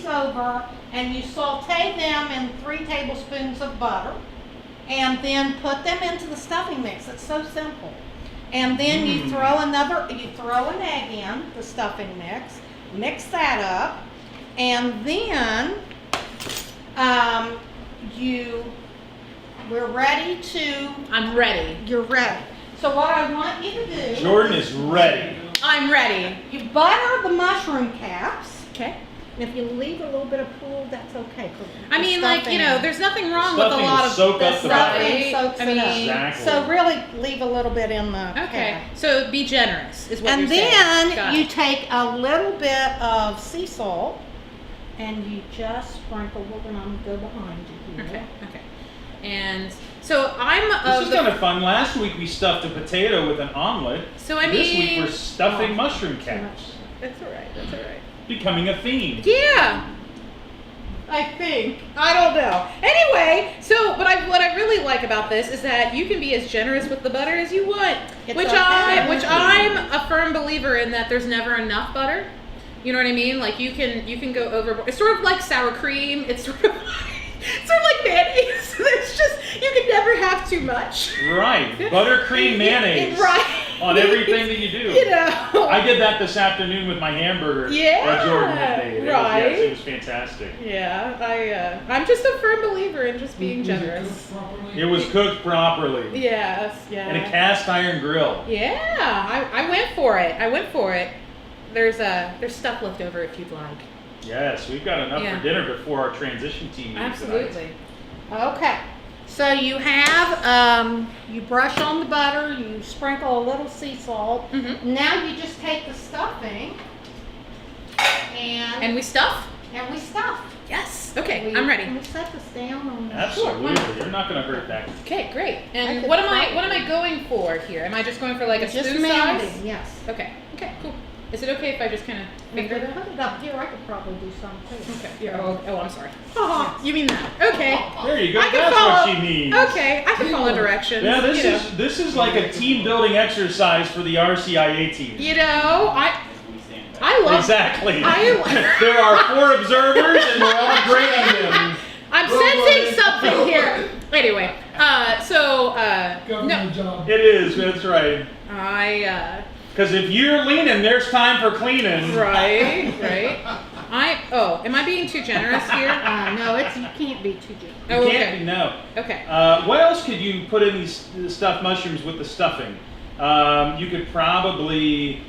these over and you saute them in 3 tablespoons of butter and then put them into the stuffing mix. It's so simple. And then you throw an egg in the stuffing mix that up, and then we're ready to. I'm ready. You're ready. So what I want you to do. Jordan is ready. I'm ready. You butter the mushroom caps. Okay. And if you leave a little bit of pool, that's okay. I mean, like, you know, there's nothing wrong with a Stuffing lot will of soak up the butter. stuffing soaks I it mean, up. Exactly. So really leave a little bit in the Okay, cap. so be generous is what And you're saying. then Got you it. take a little bit of sea salt and you just sprinkle. We're gonna go behind you here. Okay. And so I'm This of is the. kind of fun. Last week we stuffed a potato with an omelet. So I This week mean, we're stuffing mushroom Too caps. much. that's all right. That's all right. Becoming a theme. Yeah. I think. I don't know. Anyway, so what I really like about this is that you can be as generous with the butter as you want, It's which okay. I'm a firm believer in, that there's never enough butter. You know what I mean? Like you can go overboard. It's sort of like sour cream. It's sort of like mayonnaise. It's just you can never have too much. Right. Buttercream mayonnaise. Right. On everything that you do. You know. I did that this afternoon with my hamburger Yeah, that Jordan had made. right. It was fantastic. Yeah, I'm just a firm believer in just being generous. It was cooked properly. Yes, yeah. In a cast iron grill. Yeah, I went for it. There's stuff left over if you'd like. Yes, we've got enough Yeah. for dinner before our transition team meeting tonight. Absolutely. Okay. So you have, you brush on the butter, you sprinkle a little sea salt. Mhm. Now you just take the stuffing And we stuff? we stuff. Yes. Okay, We- I'm ready. Can we set this down on the Absolutely. You're not going to hurt that. Okay, great. I And could what am try I going for here? Am I just going for like a Just spoon mounding, size? yes. Okay, cool. Is it okay if I just kind of If finger we that? put it up here, I could probably do some too. Okay. Yeah. Oh, I'm sorry. You mean that? Okay. There you go. I can That's follow. what she needs. Okay, I can follow directions. Yeah, you know. this is like a team building exercise for the RCIA team. You know, I love. Exactly. I- There are 4 observers and we're all grading them. I'm sensing something here. Anyway, Government job. It is, that's right. I Because if you're leaning, there's time for cleaning. right. Am I being too generous here? No, you can't be too deep. You Oh, can't okay. be, no. Okay. What else could you put in these stuffed mushrooms with the stuffing? You could probably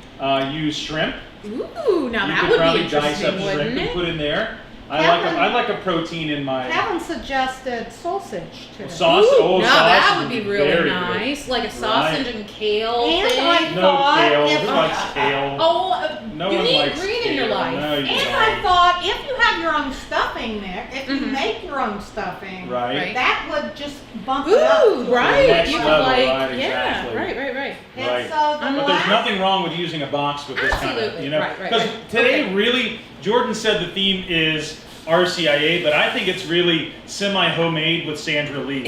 use shrimp. Ooh, now You that could would be probably dice up interesting, shrimp wouldn't and it? put in there. Kevin- I like a protein in my Kevin suggested sausage today. sauce. Ooh, now that sausage would be very really good. nice, like a sausage and kale And thing. I No thought kale. if Who likes kale? Oh, No you one need likes green in your kale. life. No, you And don't. I thought if you have your own stuffing, Nick, if you Mhm. make your own stuffing, Right. that would just bump it up. Ooh, to a right. next You could level, like, right, yeah, exactly. right. And Right. so the But there's last- nothing wrong with using a box with this kind of, Absolutely. you know, Right, because right. today Okay. really, Jordan said the theme is RCIA, but I think it's really semi-homemade with Sandra Lee.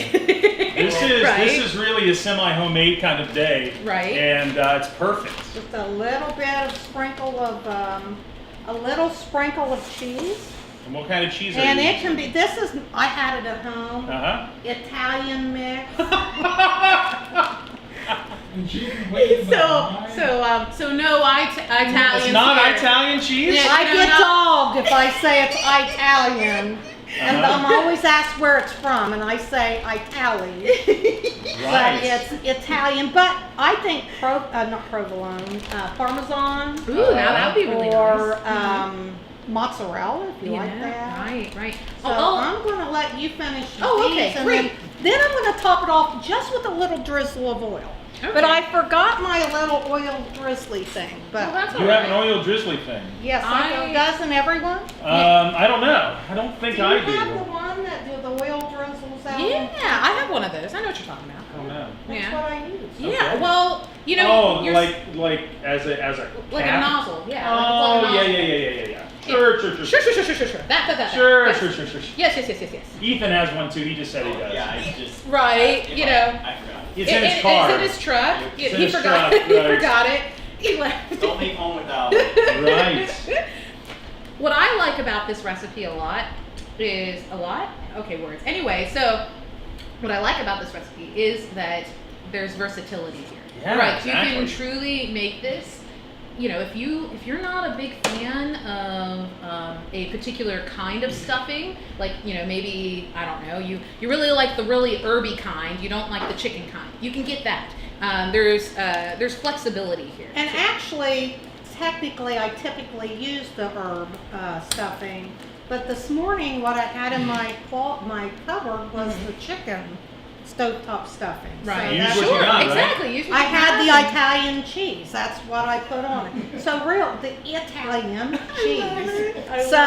This is really a semi-homemade kind of day, Right. and it's perfect. Just a little bit of sprinkle of cheese. And what kind of cheese are And you it can be, I had it at home, Uh Italian mix. And she can wait So no Italian. It's not here. Italian cheese. Yeah. I No, get no. dogged if I say it's Italian. And Uh-huh. I'm always asked where it's from, and I say Italian. But Right. it's Italian, but I think not provolone, Parmesan. Ooh, now that would be really or nice. mozzarella, if you like that. Right. So I'm going to let you finish Oh, these, okay, and great. then I'm going to top it off just with a little drizzle of oil. Okay. But I forgot my little oil drizzly thing. But Well, that's You all have an right. oil drizzly thing. yes, I- doesn't everyone? I don't know. I don't think Do you I have the do. one that the oil drizzles out? Yeah, I have one of those. I know what you're talking about. I don't know. That's Yeah. what I use. Yeah. Okay. Well, you know, Oh, you're like as a like a cap? nozzle. Yeah. Oh, like a nozzle. yeah. Sure. Sure. That. Sure. Yes. Ethan has one too. He just said he does. Yeah, I just. Right, you know. I forgot. It's in his car. It's in his truck. It's in He his forgot. truck, He right. forgot it. He left. Don't leave home without it. Right. What I like about this recipe a lot is okay, words. Anyway, so what I like about this recipe is that there's versatility here. Yeah, right. exactly. You can truly make this. You know, if you're not a big fan of a particular kind of stuffing, like, you know, maybe, I don't know, you really like the really herby kind, you don't like the chicken kind, you can get that. There's flexibility here. And actually, technically, I typically use the herb stuffing, but this morning what I had in my cupboard was the chicken stovetop stuffing. Right. So Use that's- what you got, right? Exactly. Use what I you had the got. Italian cheese. That's what I put on it. So the Italian cheese. So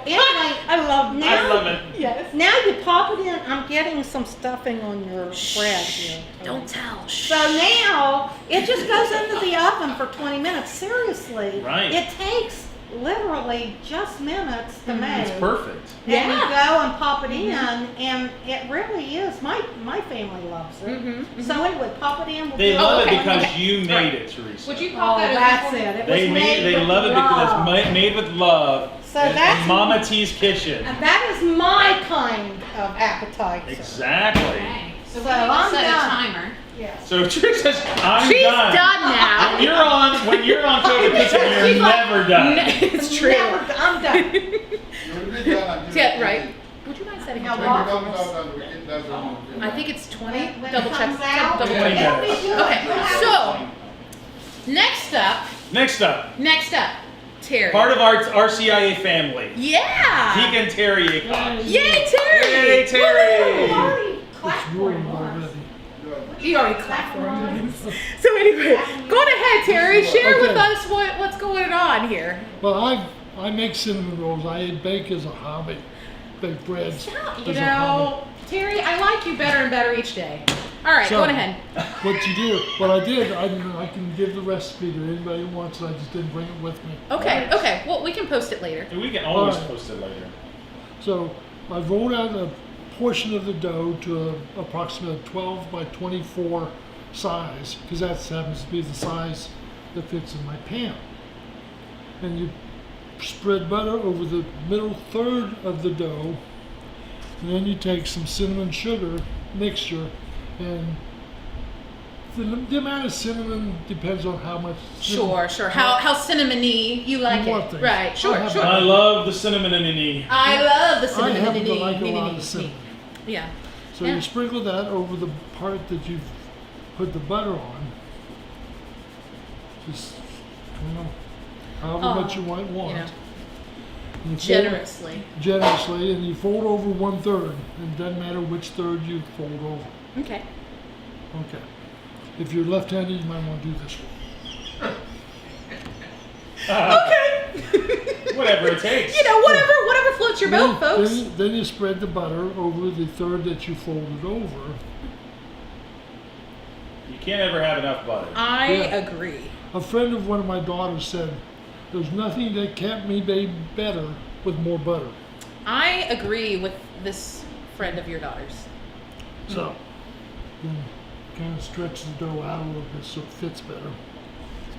anyway, I love now, I love it. Yes. now you pop it in. I'm getting some stuffing on your bread here. Don't tell. So now it just goes into the oven for 20 minutes. Seriously, Right. it takes literally just minutes to make. It's perfect. And you Yeah. go and pop it in, and it really is. My family loves it. Mhm, So anyway, pop it in. With They the- love okay. it because Okay. you made Right. it, Teresa. Would you pop Oh, that in that's for me? it. It They was made they with love it because love. it's made with love. So It's that's- Mama T's kitchen. And that is my kind of appetizer. Exactly. Okay. So, So we need to I'm set done. a timer. Yes. So Teresa's, I'm She's done. done now. When you're on Code Kitchen, you're She's like, never done. It's true. Never- I'm done. Yeah, right. Would you mind setting a Now timer? what? I think it's 20. When it Double check. comes out, Double it'll check. be good. Okay. So next up, Terry. Part of our RCIA family. Yeah. Deacon Terry Acock. Yay, Terry. Yay, Terry. You already clapped It's for ruined him once. already. You already clapped for him. So anyway, go on ahead, Terry. Share with Okay. us what's going on here. Well, I make cinnamon rolls. I bake as a hobby. Bake breads You as a hobby. know, Terry, I like you better and better each day. All right, So- go on ahead. What I did, I can give the recipe to anybody who wants it. I just didn't bring it with me. Okay, okay. Well, we can post it later. We can always Alright. post it later. So I rolled out a portion of the dough to approximately 12 by 24 size, because that happens to be the size that fits in my pan. And you spread butter over the middle third of the dough, and then you take some cinnamon sugar mixture, and the amount of cinnamon depends on how much. Sure. How cinnamony you like You want it. things. Right, I sure. have I love the cinnamon and any. I love the I cinnamon. happen to like a lot of cinnamon. Yeah. So Yeah. you sprinkle that over the part that you've put the butter on. Just, however much you might want. you know, And you fold- generously. Generously, and you fold over 1/3. It doesn't matter which third you fold over. Okay. Okay. If you're left-handed, you might want to do this one. Whatever it takes. You know, whatever floats your boat, Then- folks. Then you spread the butter over the third that you folded over. You can't ever have enough butter. I Yeah. agree. A friend of one of my daughters said, "There's nothing that kept me better with more butter." I agree with this friend of your daughter's. So, then kind of stretch the dough out a little bit so it fits better.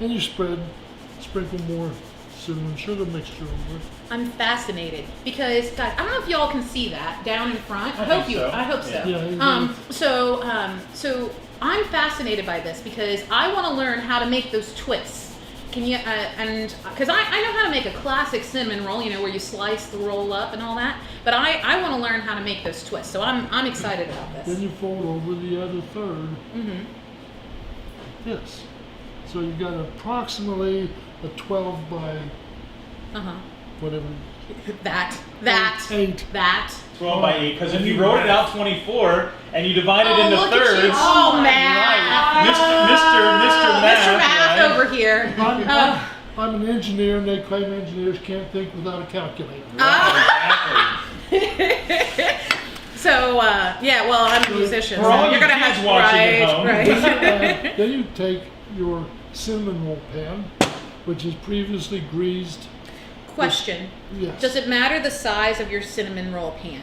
And you sprinkle more cinnamon sugar mixture over it. I'm fascinated because, guys, I don't know if y'all can see that down in front. I think hope you. so. I hope so. Yeah. Yeah, So I'm fascinated by this because I want to learn how to make those twists. Can you? And because I know how to make a classic cinnamon roll, you know, where you slice the roll up and all that. But I want to learn how to make those twists. So I'm excited about this. Then you fold over the other third. Mm-hmm. This. So you've got approximately a 12 by Uh-huh. whatever. That. 8. 12 by 8. Because if you wrote it out 24 and you divide it into look at you. thirds. Oh, Right. math. Mr. Mr. Math. Math right? over here. I'm an engineer, and they claim engineers can't think without a calculator. Exactly. So, yeah, well, I'm a musician, For so all you're you gonna kids have watching at home. right. Then you take your cinnamon roll pan, which is previously greased. Question: Yes. does it matter the size of your cinnamon roll pan?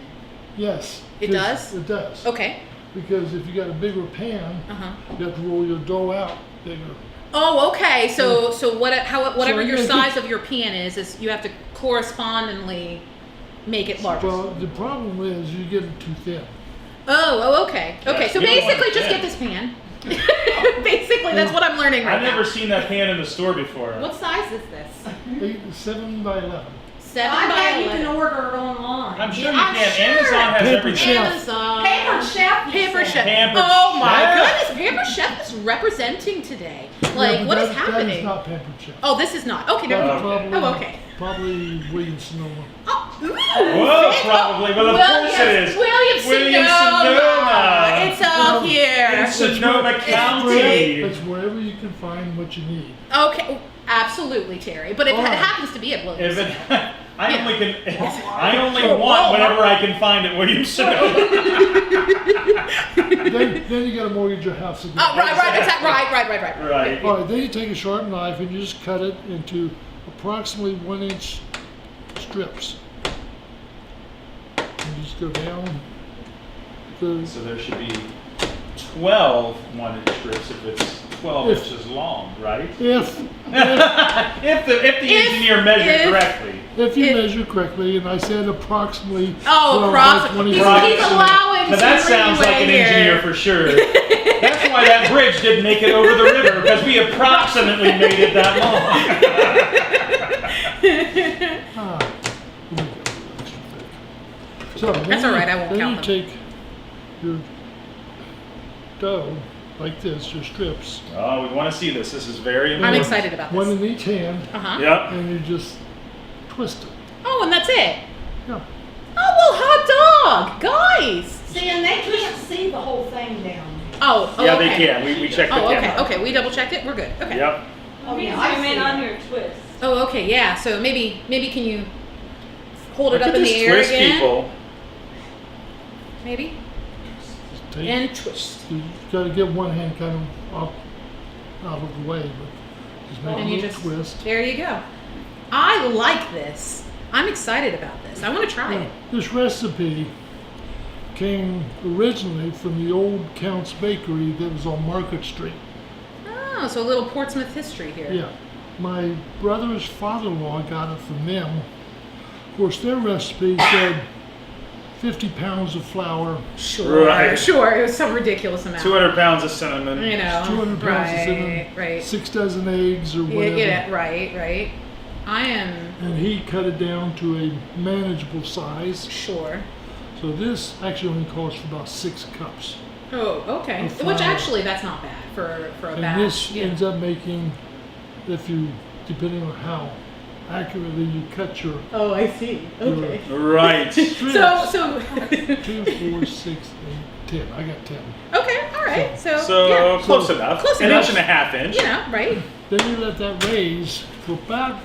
Yes. It 'cause does? It does. Okay. Because if you got a bigger pan, Uh huh. you have to roll your dough out bigger. Oh, okay. So whatever So your you- size of your pan is you have to correspondingly make it larger. Well, the problem is you get it too thin. Okay. Okay, so you don't want basically it just thin. get this pan. Basically, that's what I'm learning right I've now. never seen that pan in the store before. What size is this? 7 by 11. 7 I by bet you 11. can order it online. I'm sure Yeah, you I'm can. sure. Amazon has Paper everything. chef. Amazon. Paper Chef. you Paper said. Chef. Pampered Oh my Chef. goodness, Pamper Chef is representing today. Yeah, Like, but what is that is happening? not Pampered Chef. Oh, this is not. Okay, never That's mind. Okay. Oh, okay. Probably Williams Sonoma. Oh, ooh, Well, it's- probably. Well, of course it is. Williams Sonoma. It's all here. In Sonoma It's County. It's wherever you can find what you need. Okay, oh, absolutely, Terry. But if All it right. happens to be at Williams. If it, I Yeah. only can. I only want whatever I can find at Williams Sonoma. then you got to mortgage your house again. Oh, right, right. Right. All right, then you take a sharp knife and you just cut it into approximately 1-inch strips. And you just go down. So there should be 12 1-inch strips if it's 12 If- inches long, right? If if the engineer measured if- correctly. you It- measure correctly, and I said approximately. Oh, 12 by approximately. 25. He's allowing Now that some sounds like an leeway engineer here. for sure. That's why that bridge didn't make it over the river, because we approximately made it that Ah, here we go. Extra thick. So That's all right, I won't then count you them. take your dough like this, your strips, long. Oh, we want to see this. This is very I'm important. excited about one this. in each hand, Uh-huh. Yep. and you just twist it. Oh, and that's it. Yeah. Oh, well, hot dog. Guys. See, and they can't see the whole thing down there. Oh, Yeah, okay. they can. We checked the Oh, okay. camera. Okay, we double checked it. We're good. Okay. Yep. Oh, yeah, Zoom I see in on it. your twist. Oh, okay. Yeah. So maybe can you hold it Look up at in the this air twist, again? people. Maybe. Just take, And twist. you got to get one hand kind of out of the way, but just make And a you little just twist. There you go. I like this. I'm excited about this. I want to try it. This recipe came originally from the old Count's Bakery that was on Market Street. Oh, so a little Portsmouth history here. Yeah. My brother's father-in-law got it from them. Of course, their recipe said 50 pounds of flour, Sure. Right. Sure. It was some ridiculous amount. 200 pounds of cinnamon. You know. 200 pounds of right. cinnamon, Right. 6 dozen eggs or Yeah, whatever. yeah, right. I am And he cut it down to a manageable size. sure. So this actually only calls for about 6 cups. Oh, okay. Of Which flour. actually, that's not bad for a And batch. this Yeah. ends up making, if you, depending on how accurately you cut your Oh, I see. Okay. Right. strips, So 2, 4, 6, 8, 10. I got 10. okay, all right. So So yeah. close enough. Close An enough. inch and a half inch. You know, right? Then you let that raise for about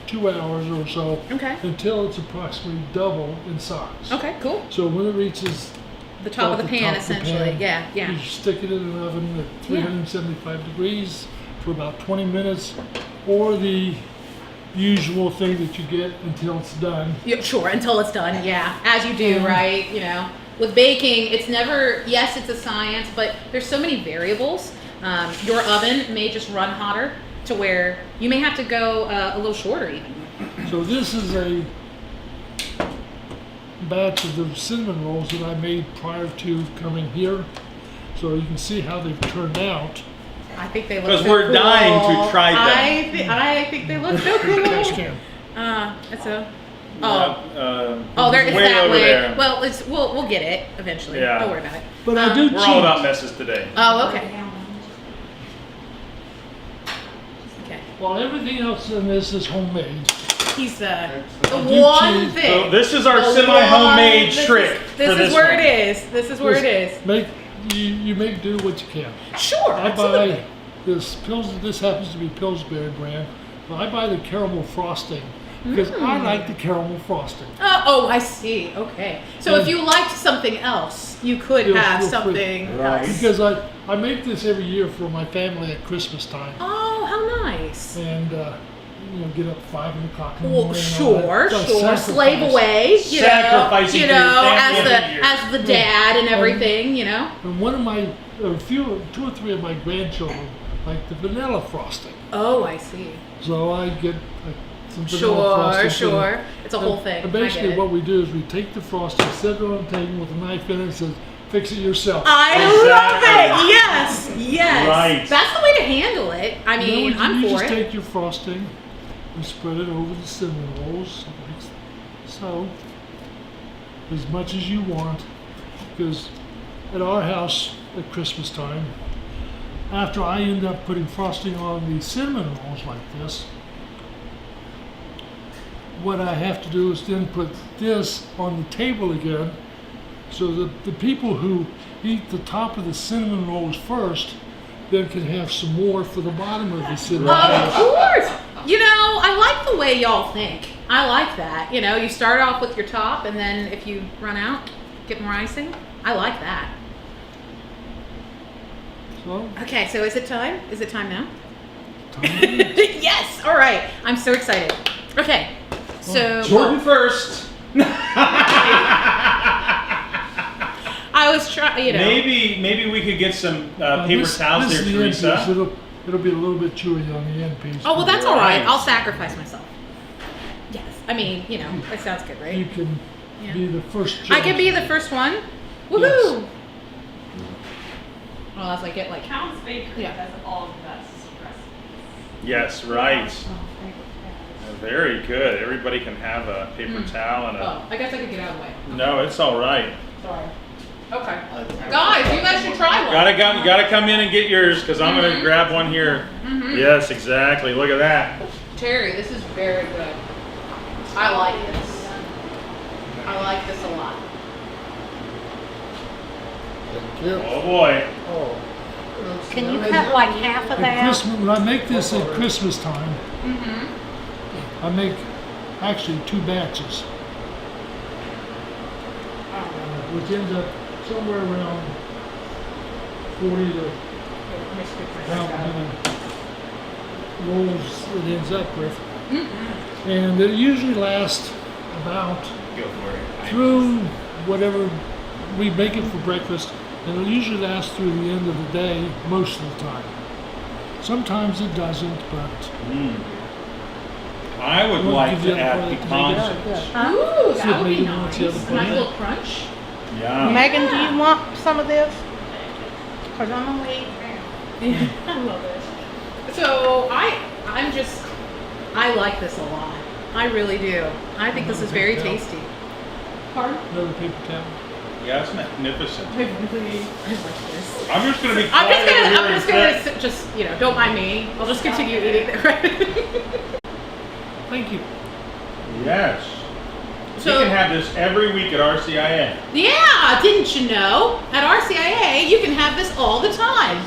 2 hours or so Okay. until it's approximately double in size. Okay, cool. So when it reaches The top of about the pan, top of the essentially. pan, Yeah, yeah. you stick it in an oven at 375 degrees for about 20 minutes, or the usual thing that you get until it's done. Yeah, sure, until it's done. Yeah, as you do, right? You know, with baking, it's never. Yes, it's a science, but there's so many variables. Your oven may just run hotter to where you may have to go a little shorter, even. So this is a batch of the cinnamon rolls that I made prior to coming here. So you can see how they've turned out. I think they look. Because so we're cool. dying to try them. I think they look so cool. Trash can. That's a. Oh. Oh, There it's way that over way. there. Well, we'll get it eventually. Yeah. Don't worry about it. But I do We're all about cheat. messes today. Oh, okay. Okay. While everything else in this is homemade, He's the I do one cheese. thing. So this is our The semi-homemade one- this trick is- for This this is where one. it is. This is where it is. make you make do what you can. Sure, I absolutely. buy this This happens to be Pillsbury brand, but I buy the caramel frosting because I like the caramel frosting. Oh, I see. Okay. So if you liked something else, you could Feel- have feel free. something Right. else. Because I make this every year for my family at Christmas time, Oh, how nice. and get up 5 o'clock in the Well, morning. and all sure, that. It's a sure. sacrifice. Slave away, you know, Sacrificing you for your know, family every year. as the dad and everything, you know. And one of my, two or three of my grandchildren like the vanilla frosting. Oh, I see. So I get like some vanilla frosting. Sure. It's a whole thing. And I basically, get it. what we do is we take the frosting, set it on the table with a knife in it, and says, "Fix it yourself." I love it. Yes, yes. Right. That's the way to handle it. I mean, Then I'm you for just it. take your frosting, you spread it over the cinnamon rolls, like so, as much as you want. Because at our house at Christmas time, after I end up putting frosting on the cinnamon rolls like this, what I have to do is then put this on the table again, so that the people who eat the top of the cinnamon rolls first then can have some more for the bottom of the cinnamon Of rolls. course. You know, I like the way y'all think. I like that. You know, you start off with your top, and then if you run out, get more icing. I like that. So, Okay, so is it time? Is it time now? time to eat. Yes. All right. I'm so excited. Okay. So Jordan first. I was trying. You know. Maybe we could get some Now, paper this- towels this there, is the end piece. Teresa. It'll be a little bit chewy on the end piece. Oh well, that's all right. Right. I'll sacrifice myself. Yes. I mean, you know, that sounds good, You right? can Yeah. be the first I judge. can be the first one. Woohoo! Yes. Well, as I get like. Count's Bakery Yeah. has all the best recipes. Yes, right. Very good. Everybody can have a paper towel and a. Oh, I guess I could get out of the way. No, it's all right. Sorry. Okay. Guys, you guys should try one. Gotta come in and get yours because I'm gonna grab one here. Mhm. Yes, exactly. Look at that. Terry, this is very good. I like this. I like this a lot. Thank you. Oh boy. Oh. Can you cut like half of At that? Christmas, when I make this at Christmas time, Mm-hmm. I make actually 2 batches, which ends up somewhere around 40 to how many rolls it ends up with. And it usually lasts about Go for it. through whatever we make it for breakfast, and it'll usually last through the end of the day most of the time. Sometimes it doesn't, but I would We'll like give you to the add other part pecans. to make it out, Ooh, See if that would be Megan wants the nice. other A nice part. little crunch. Yeah. Megan, do you want some of this? Cause I'm gonna eat. I love it. So I like this a lot. I really do. I think this is very tasty. Pardon? Another paper towel. Yeah, it's magnificent. I like this. I'm just gonna be I'm quiet over here just and gonna sit. just, you know, don't mind me. I'll just continue eating it. Thank you. Yes. So- you can have this every week at RCIA. Yeah, didn't you know? At RCIA, you can have this all the time.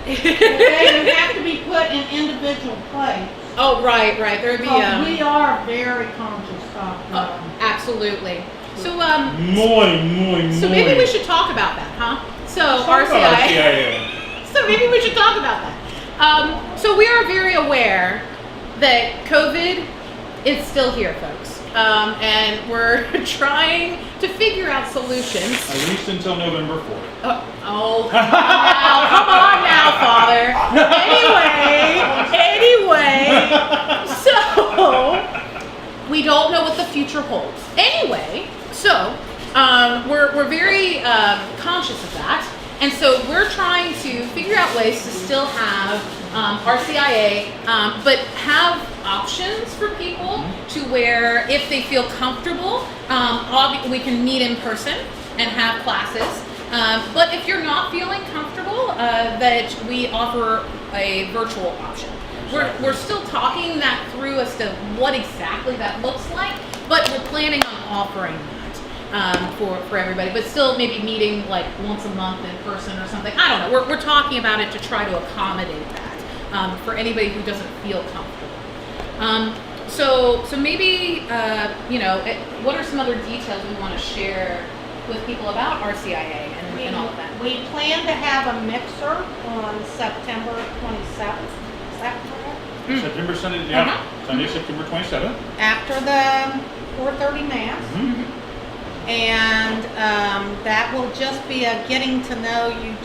They have to be put in individual plates. Oh, right. There'd be Because we are very conscious of absolutely. So Muy. so maybe we should talk about that, huh? So Talk about RCIA. So maybe we should talk about that. So we are very aware that COVID is still here, folks. And we're trying to figure out solutions. At least until November 4th. Oh, come on now, Father. Anyway, so we don't know what the future holds. Anyway, so we're very conscious of that, and so we're trying to figure out ways to still have RCIA, but have options for people to where if they feel comfortable, we can meet in person and have classes. But if you're not feeling comfortable, that we offer a virtual option. We're still talking that through as to what exactly that looks like, but we're planning on offering that for everybody. But still maybe meeting like once a month in person or something. I don't know. We're talking about it to try to accommodate that for anybody who doesn't feel comfortable. So maybe, what are some other details we want to share with people about RCIA and all of that? We plan to have a mixer on September 27th. Is that correct? September Sunday, yeah. Sunday, September 27th. After the 4:30 mass. And that will just be a getting to know you.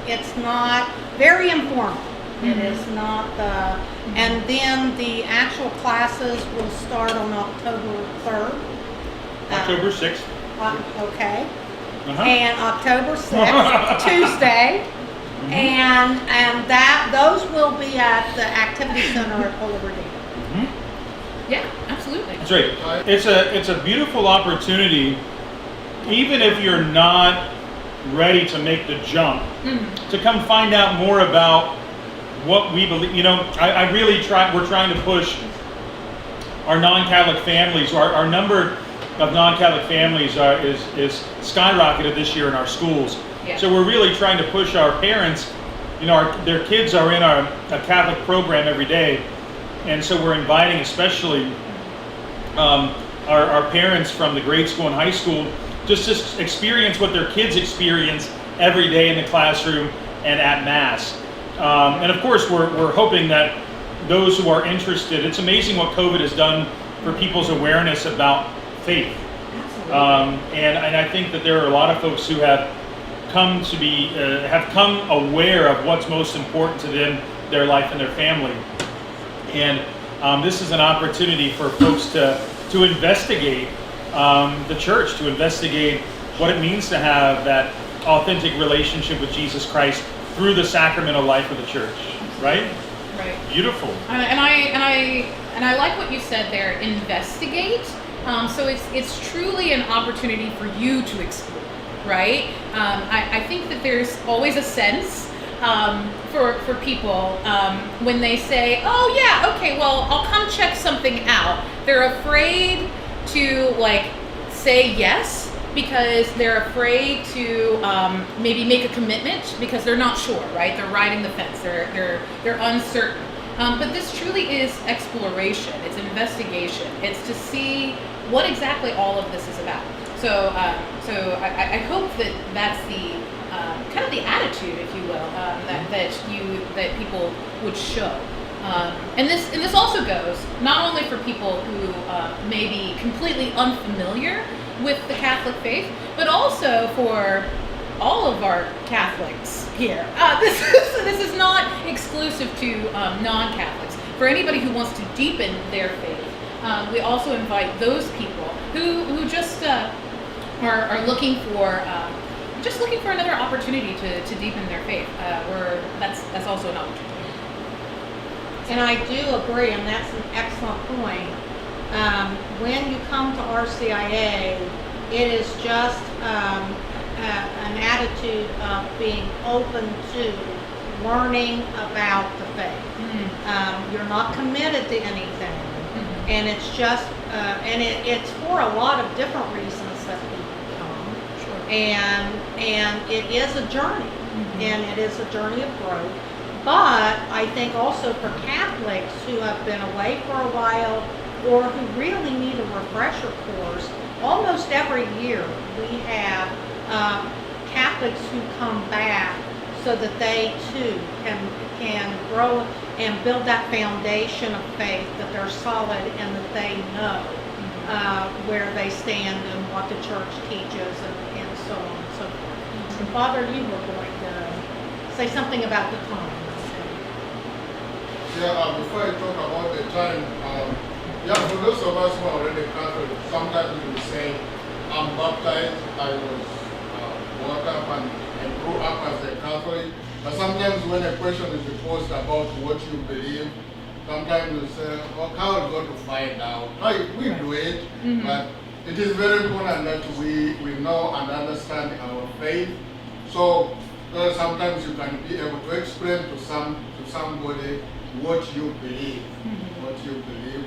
It's not very informal. It is not the, and then the actual classes will start on October 3rd. October 6th. Okay. Uh-huh. And October 6th, Tuesday. And those will be at the Activity Center at Polo Verde. Yeah, absolutely. That's right. It's a beautiful opportunity, even if you're not ready to make the jump, to come find out more about what we believe. You know, I really we're trying to push our non-Catholic families. Our number of non-Catholic families is skyrocketed this year in our schools. Yeah. So we're really trying to push our parents. You know, their kids are in a Catholic program every day, and so we're inviting especially our parents from the grade school and high school just to experience what their kids experience every day in the classroom and at Mass. And of course, we're hoping that those who are interested, it's amazing what COVID has done for people's awareness about faith. And I think that there are a lot of folks who have come to be, have come aware of what's most important to them, their life and their family. And this is an opportunity for folks to investigate the church, to investigate what it means to have that authentic relationship with Jesus Christ through the sacramental life of the church, right? Right. Beautiful. And I like what you said there. Investigate. So it's truly an opportunity for you to explore, right? I think that there's always a sense for people when they say, "Oh yeah, okay, well I'll come check something out." They're afraid to like say yes because they're afraid to maybe make a commitment because they're not sure, right? They're riding the fence. They're uncertain. But this truly is exploration. It's investigation. It's to see what exactly all of this is about. So I hope that that's the kind of the attitude, if you will, that people would show. And this also goes not only for people who may be completely unfamiliar with the Catholic faith, but also for all of our Catholics here. This is not exclusive to non-Catholics. For anybody who wants to deepen their faith, we also invite those people who just are looking for another opportunity to deepen their faith. That's also an opportunity. And I do agree, and that's an excellent point. When you come to RCIA, it is just an attitude of being open to learning about the faith. You're not committed to anything, and it's just it's for a lot of different reasons that people come. Sure. And it is a journey, and it is a journey of growth. But I think also for Catholics who have been away for a while or who really need a refresher course, almost every year we have Catholics who come back so that they too can grow and build that foundation of faith, that they're solid and that they know where they stand and what the church teaches and so on and so forth. And Father, you were going to say something about the time. Yeah, before I talk about the time, for those of us who are already Catholic, sometimes we will say, I'm baptized, I was brought up and grew up as a Catholic. But sometimes when a question is posed about what you believe, sometimes you say, well, how are we going to find out? We do it, but it is very important that we know and understand our faith. So sometimes you can be able to explain to somebody what you believe, what you believe.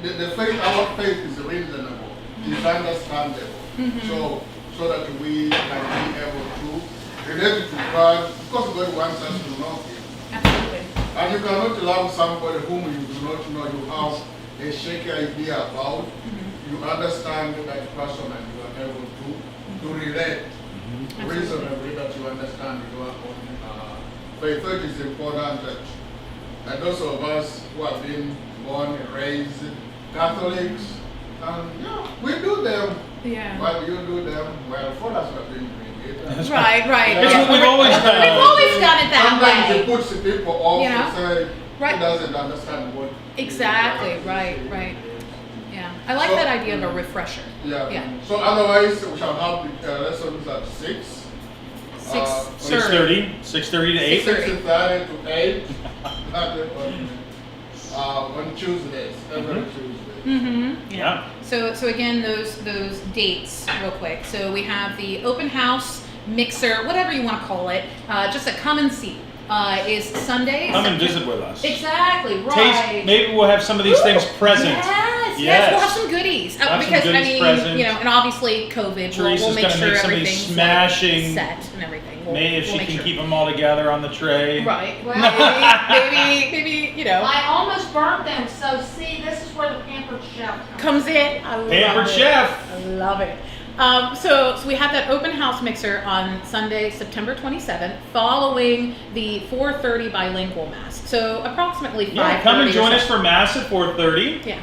The faith, our faith is reasonable, is understandable. So that we can be able to relate to God, because God wants us to know Him. Absolutely. And you cannot love somebody whom you do not know, you have a shaky idea about. You understand that person and you are able to relate reasonably, that you understand your own faith. It is important that those of us who have been born and raised Catholics, we do them. Yeah. While you do them, well, for us have been doing it. Right. That's what we've always done. We've always done it that Sometimes way. it puts the people off You know? and say, Right. he doesn't understand what. Exactly, right. Yeah, I like So- that idea of a refresher. Yeah. Yeah. So otherwise, we shall have the lessons at 6. 6:30 to 8. 6:30 to 8. On Tuesdays, every Tuesday. Mm-hmm. Yeah. So again, those dates, real quick. So we have the open house mixer, whatever you want to call it, just a come and see. Is Sunday. Come and visit with us. Exactly, right. Taste. Maybe we'll have some of these things present. Yes, we'll have some goodies. We'll have some because goodies I mean, present. you know, and obviously COVID, Teresa's we'll make gonna sure make some of these everything's smashing- like, set and everything. Maybe if we'll she make can sure. keep them all together on the tray. Right. Well, Maybe, you know, I almost burnt them, so see, this is where the pampered chef comes. comes in. I love Pampered it. chef. I love it. So we have that open house mixer on Sunday, September 27th, following the 4:30 bilingual mass. So approximately 5:30. Yeah, come and or join so. us for Mass at 4:30. Yeah.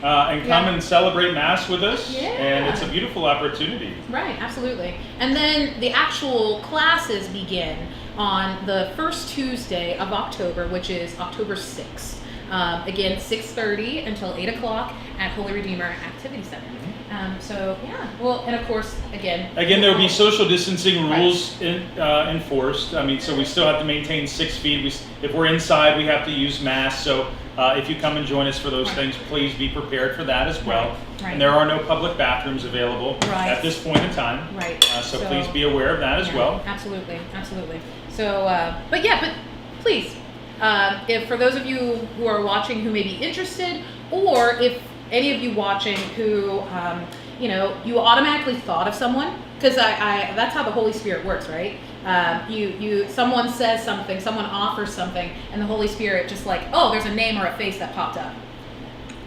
And come Yeah. and celebrate Mass with us. Yeah. And it's a beautiful opportunity. Right, absolutely. And then the actual classes begin on the first Tuesday of October, which is October 6th. Again, 6:30 until 8 o'clock at Holy Redeemer Activity Center. So, yeah. Well, and of course, again. Again, there will be social distancing rules enforced. I mean, so we still have to maintain 6 feet. If we're inside, we have to use masks. So if you come and join us for those Right. things, please be prepared for that as well. Right. And there are no public bathrooms available Right. at this point in time. Right. So please be aware of that as Yeah, well. Absolutely. So, but please, if for those of you who are watching who may be interested, or if any of you watching who, you automatically thought of someone, because I that's how the Holy Spirit works, right? Someone says something, someone offers something, and the Holy Spirit just like, oh, there's a name or a face that popped up.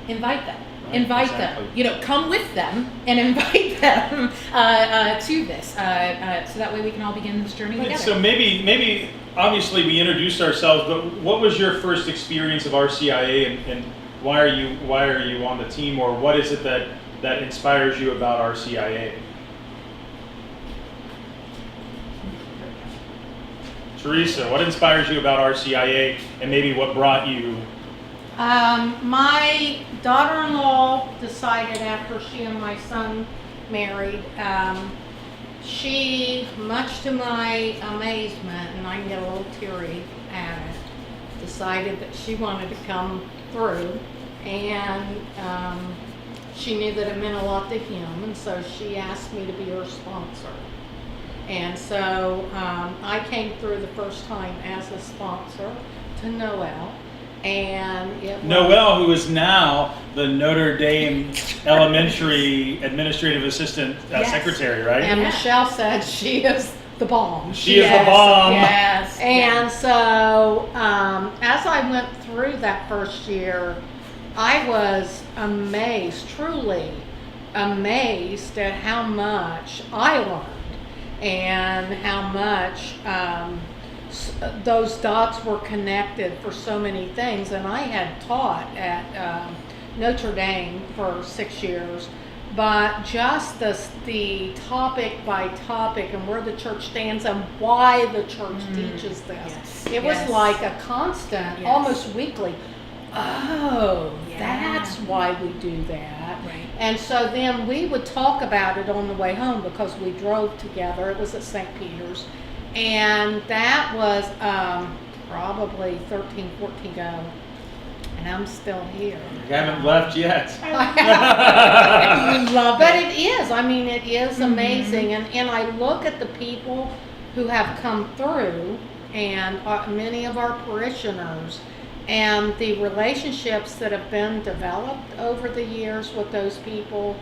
Invite them. Right, Invite exactly. them. Come with them and invite them to this, so that way we can all begin this journey Right, together. so maybe obviously we introduced ourselves, but what was your first experience of RCIA, and why are you on the team, or what is it that inspires you about RCIA? Teresa, what inspires you about RCIA, and maybe what brought you? My daughter-in-law decided after she and my son married, she, much to my amazement, and I can get a little teary at it, decided that she wanted to come through, and she knew that it meant a lot to him, and so she asked me to be her sponsor. And so I came through the first time as a sponsor to Noel. And it was, Noel, who is now the Notre Dame Elementary Administrative Assistant Yes. Secretary, right? and Yeah. Michelle said she is the bomb. She is the bomb. Yes. And so as I went through that first year, I was amazed, truly amazed at how much I learned and how much those dots were connected for so many things. And I had taught at Notre Dame for 6 years, but just the topic by topic and where the church stands and why the church teaches this. Yes, It was yes. like a constant, Yes. almost weekly. Oh, Yeah. that's why we do that. Right. And so then we would talk about it on the way home because we drove together. It was at St. Peter's. And that was probably 13, 14 ago. And I'm still here. You haven't left yet. I love But it. it is. I mean, it is amazing. And I look at the people who have come through and many of our parishioners and the relationships that have been developed over the years with those people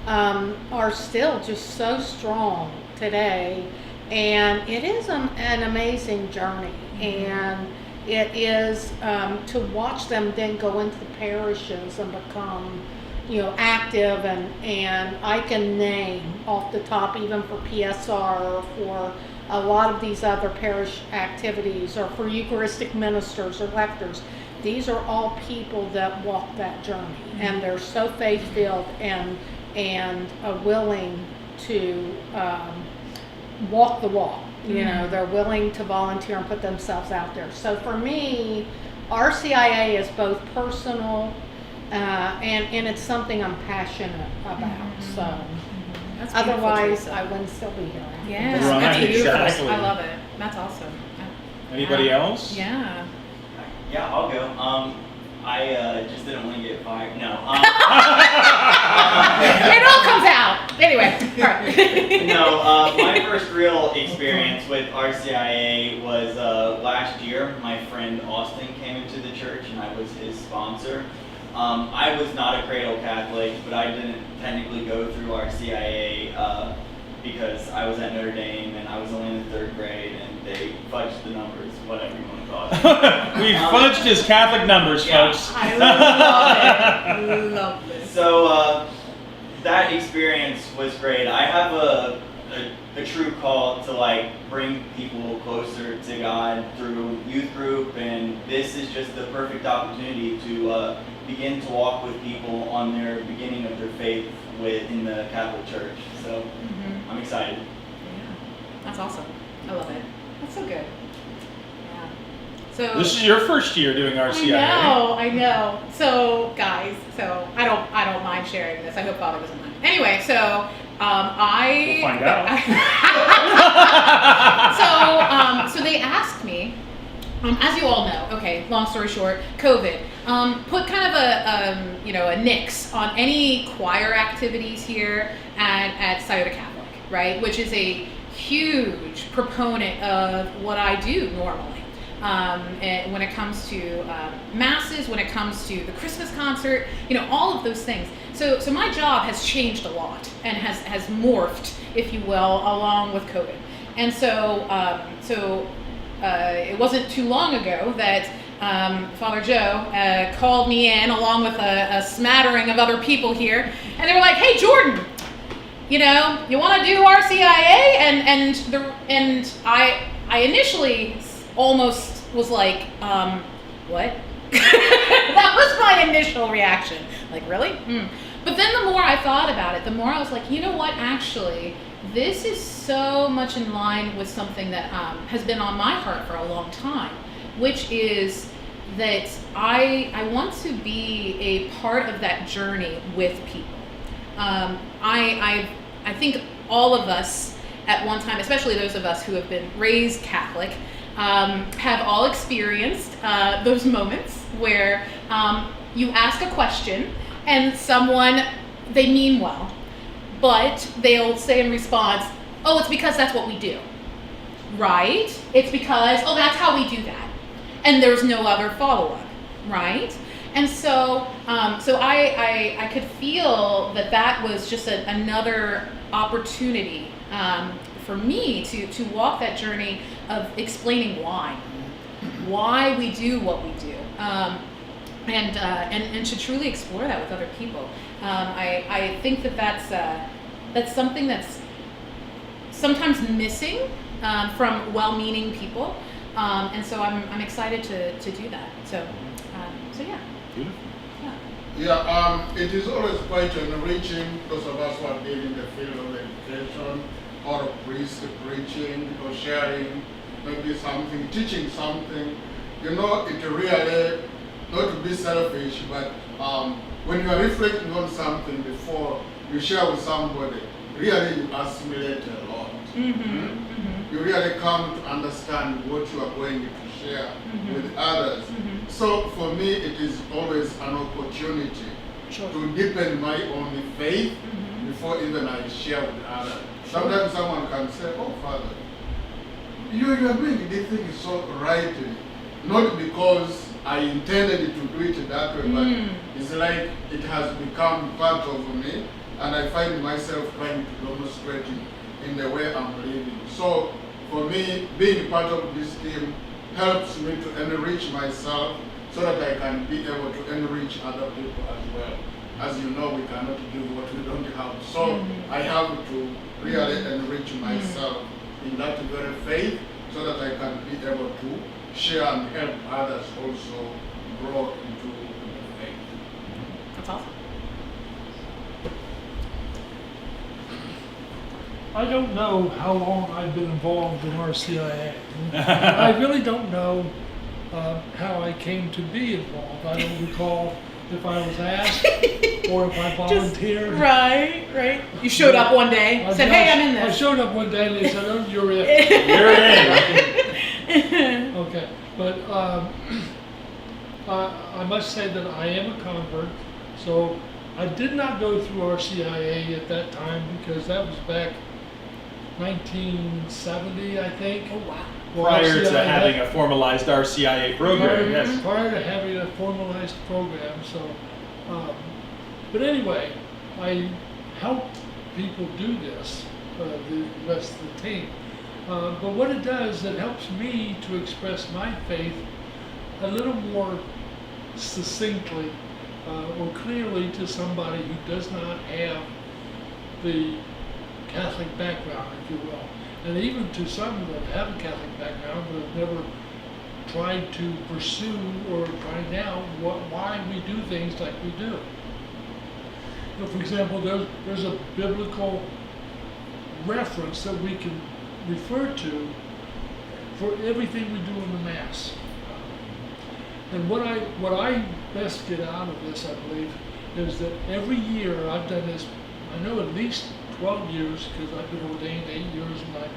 are still just so strong today. And it is an amazing journey. And it is to watch them then go into the parishes and become, active. And I can name off the top, even for PSR or for a lot of these other parish activities or for Eucharistic ministers or lectors. These are all people that walk that journey, and they're so faith-filled and willing to walk the walk. You know, they're willing to volunteer and put themselves out there. So for me, RCIA is both personal and it's something I'm passionate about. So That's beautiful, otherwise, Teresa. I wouldn't still be here. Yes, Right, that's beautiful. exactly. I love it. That's awesome. Anybody else? Yeah. Yeah, I'll go. I just didn't want to get fired. No. It all comes out. Anyway, all right. No, my first real experience with RCIA was last year. My friend Austin came into the church and I was his sponsor. I was not a cradle Catholic, but I didn't technically go through RCIA because I was at Notre Dame and I was only in the 3rd grade and they fudged the numbers, whatever you want to call it. We fudged his Catholic numbers, Yeah. folks. I love it. Love this. So that experience was great. I have a true call to like bring people closer to God through youth group, and this is just the perfect opportunity to begin to walk with people on their beginning of their faith within the Catholic Church. So I'm excited. Yeah. That's awesome. I love it. That's so good. Yeah. So This is your first year doing RCIA. I know. So guys, so I don't mind sharing this. I hope Father doesn't mind. Anyway, so I We'll find out. So they asked me, as you all know, okay, long story short, COVID put kind of a nix on any choir activities here at Scioto Catholic, right? Which is a huge proponent of what I do normally. And when it comes to masses, when it comes to the Christmas concert, all of those things. So my job has changed a lot and has morphed, if you will, along with COVID. And so it wasn't too long ago that Father Joe called me in along with a smattering of other people here, and they were like, "Hey, Jordan, you want to do RCIA?" And I initially almost was like, what? That was my initial reaction. Like, really? But then the more I thought about it, the more I was like, you know what? Actually, this is so much in line with something that has been on my heart for a long time, which is that I want to be a part of that journey with people. I think all of us at one time, especially those of us who have been raised Catholic, have all experienced those moments where you ask a question and someone, they mean well, but they'll say in response, "Oh, it's because that's what we do." Right? It's because, "Oh, that's how we do that." And there's no other follow-up, right? And so I could feel that was just another opportunity for me to walk that journey of explaining why we do what we do, and to truly explore that with other people. I think that's something that's sometimes missing from well-meaning people, and so I'm excited to do that. So yeah. Beautiful. Yeah, it is always quite enriching, those of us who have been in the field of education, or a priest preaching or sharing maybe something, teaching something. It really, not to be selfish, but when you are reflecting on something before you share with somebody, really you assimilate a lot. You really come to understand what you are going to share with others. So for me, it is always an opportunity to deepen my own faith before even I share with others. Sometimes someone can say, "Oh, Father, you are doing this thing is so right," not because I intended to do it that way, but it's like it has become part of me, and I find myself trying to demonstrate it in the way I'm living. So for me, being part of this team helps me to enrich myself so that I can be able to enrich other people as well. As you know, we cannot do what we don't have. So I have to really enrich myself in that very faith so that I can be able to share and help others also grow into the faith. That's awesome. I don't know how long I've been involved in RCIA. I really don't know how I came to be involved. I don't recall if I was asked or if I volunteered. Right. You showed up one day, said, "Hey, I'm in I this." showed up one day and they said, "Oh, you're in." You're in. Okay, but I must say that I am a convert, so I did not go through RCIA at that time because that was back 1970, I think. Oh wow. Well, Prior to RCIA having a formalized RCIA program, yes. Prior to having a formalized program, so. But anyway, I help people do this, the rest of the team. But what it does, it helps me to express my faith a little more succinctly or clearly to somebody who does not have the Catholic background, if you will. And even to some that have a Catholic background but have never tried to pursue or find out why we do things like we do. You know, for example, there's a biblical reference that we can refer to for everything we do in the Mass. And what I best get out of this, I believe, is that every year I've done this, I know at least 12 years, because I've been ordained 8 years and I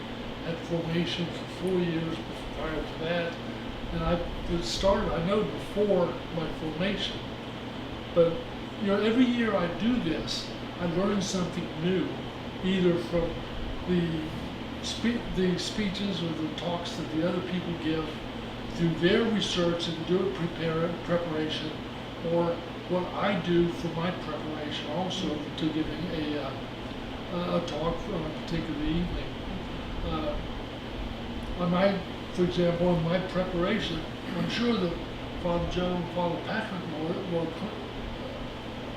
had formation for 4 years prior to that. And I started, I know, before my formation. But you know, every year I do this, I learn something new, either from the speeches or the talks that the other people give, through their research and do it preparation, or what I do for my preparation also to giving a talk on a particular evening. For example, in my preparation, I'm sure that Father Joe and Father Patrick will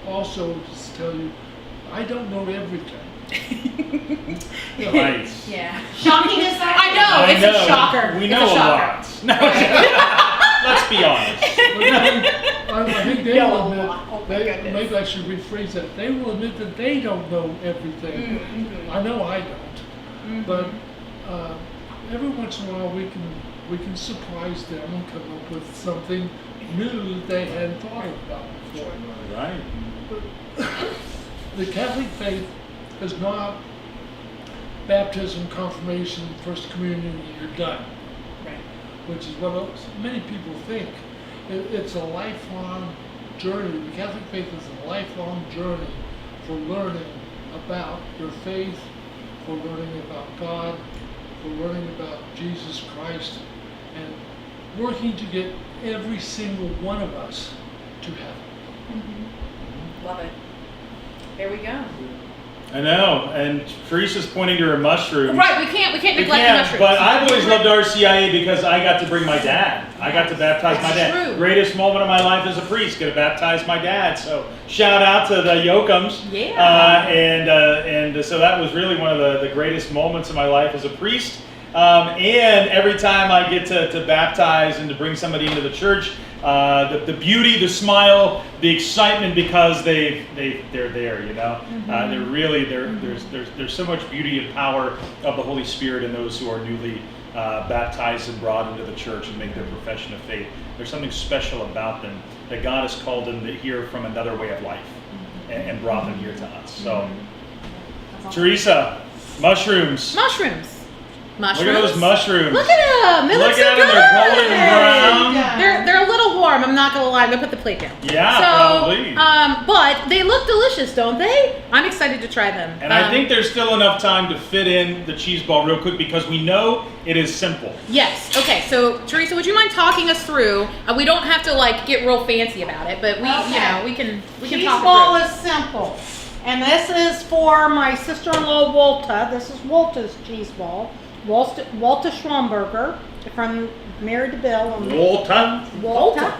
also just tell you, I don't know everything. Nice. Yeah. Shocking as that I know. I It's know. a shocker. We It's know a a shocker. lot. No, let's be honest. I think they Yeah, will a admit, lot. Oh my goodness. maybe I should rephrase that. They will admit that they don't know everything. Mm-hmm. I know I don't. But every once in a while we can surprise them and come up with something new that they hadn't thought about before. Right. The Catholic faith is not baptism, confirmation, first communion, and you're done. Right. Which is what many people think. It's a lifelong journey. The Catholic faith is a lifelong journey for learning about your faith, for learning about God, for learning about Jesus Christ, and working to get every single one of us to heaven. Love it. There we go. I know. And Teresa's pointing to her mushrooms. Right. We can't neglect the mushrooms. But I've always loved RCIA because I got to bring my dad. I got to baptize my dad. True. Greatest moment of my life as a priest, get to baptize my dad. So shout out to the Yokums. Yeah. And so that was really one of the greatest moments of my life as a priest. And every time I get to baptize and to bring somebody into the church, the beauty, the smile, the excitement because they're there, you know. They're really there's so much beauty and power of the Holy Spirit in those who are newly baptized and brought into the church and make their profession of faith. There's something special about them that God has called them to hear from another way of life and brought them here to us. So, Teresa, mushrooms. Mushrooms. Look at those mushrooms. Look at them. They look so at good. them. They're golden brown. They're a little warm. I'm not gonna lie. I'm gonna put the plate down. Yeah, so, probably. But they look delicious, don't they? I'm excited to try them. And I think there's still enough time to fit in the cheese ball real quick because we know it is simple. Yes. Okay. So Teresa, would you mind talking us through? We don't have to like get real fancy about it, but we can Cheese talk ball it is simple. And this is for my sister-in-law, Walta. This is Walta's cheese ball. Walta Schwamberger from Married to Bill. Walta.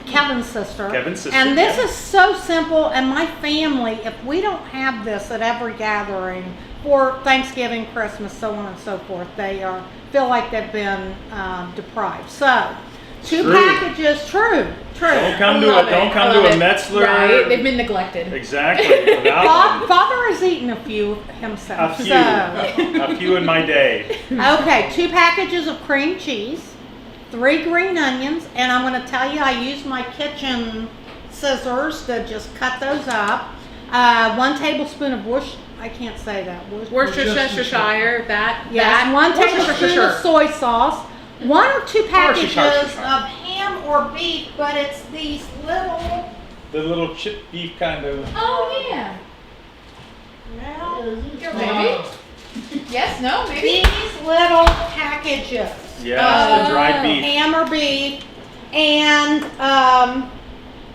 Kevin's sister. And this is so simple. And my family, if we don't have this at every gathering for Thanksgiving, Christmas, so on and so forth, they feel like they've been deprived. So 2 True. packages, true. Don't come I to love a don't it. come I to love a it. Metzler. Right, they've been neglected. Exactly. Without one. Father has eaten a few himself. A few. So. A few in my day. Okay, 2 packages of cream cheese, 3 green onions, and I'm going to tell you I use my kitchen scissors to just cut those up. 1 tablespoon of I can't say that. Worcestershire, that. Yes, 1 tablespoon Worcestershire. of soy sauce, 1 or 2 packages Worcestershire. of ham or beef, but it's these little. The little chipped beef kind of. Oh yeah. Well, Maybe. Yes. No. Maybe. these little packages. Yes, the dried beef. Ham or beef, and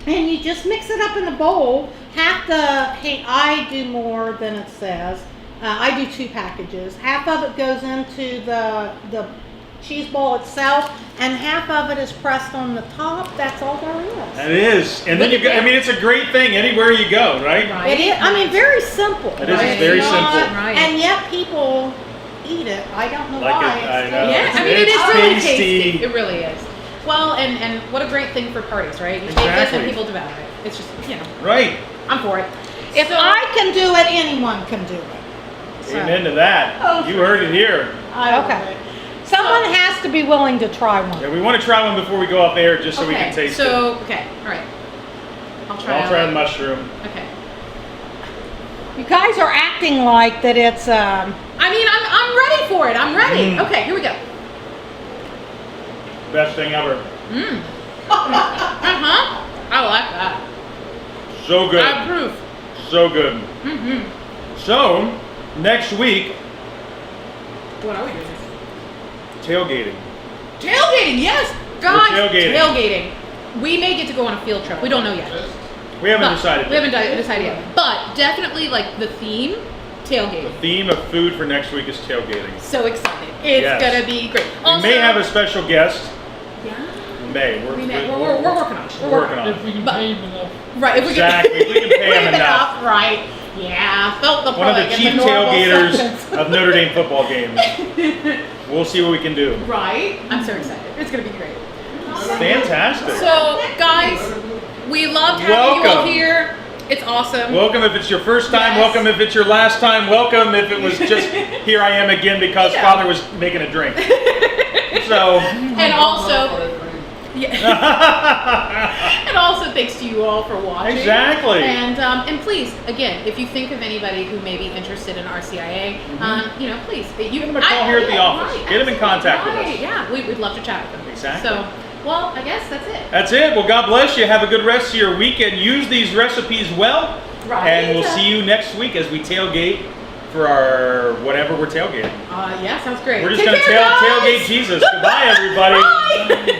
you just mix it up in a bowl. I do more than it says. I do 2 packages. Half of it goes into the cheese ball itself, and half of it is pressed on the top. That's all there is. That is, and then you go. I mean, it's a great thing anywhere you go, right? Right. It is. I mean, very simple. It is, it's Right. very It's simple. not- Right. And yet people eat it. I don't know Like why. it- I It's know. Yeah, It's- I mean, it is it's really tasty. tasty. It really is. Well, and what a great thing for parties, right? You take this Exactly. and people devour it. It's just, Right. I'm for it. If So- I can do it, anyone can do it. So, Amen to that. Oh, You heard it here. okay. Someone has to be willing to try one. Yeah, we want to try one before we go off air, just so we can taste it. Okay, all right. I'll try. I'll try the mushroom. Okay. You guys are acting like that it's I mean, I'm ready for it. I'm ready. Mm. Okay, here we go. Best thing ever. I like that. So good. I approve. So good. So, next week, What are we doing? tailgating. Tailgating, yes, guys. tailgating. Tailgating. We may get to go on a field trip. We don't know yet. We haven't But- decided. We haven't decided yet. But definitely, like the theme, tailgating. The theme of food for next week is tailgating. So excited! It's Yes. gonna be great. We may have a special guest. Yeah. We may. We're working on it. We're working on it. If we can But- pay him enough. Right. If we Exactly. If we can pay 'em enough. Right. Yeah. Felt the One of the plug in chief normal tailgaters sentence. of Notre Dame football games. We'll see what we can do. Right. I'm so excited. It's gonna be great. Fantastic. So, guys, we loved having you all Welcome. here. It's awesome. Welcome if it's your first time. Yes. Welcome if it's your last time. Welcome if it was just here I am again because Yeah. Father was making a drink. So, And also, and also thanks to you all for watching. Exactly. And please, again, if you think of anybody who may be interested in RCIA, please, Give them a call here at the office. Get them in contact with us. Yeah, we'd love to chat with them. Exactly. So, well, I guess that's it. That's it. Well, God bless you. Have a good rest of your weekend. Use these recipes well. Right. And we'll see you next week as we tailgate for our whatever we're tailgating. Yeah, sounds great. We're just Take going to care, guys. tailgate Jesus. Goodbye, everybody. Bye.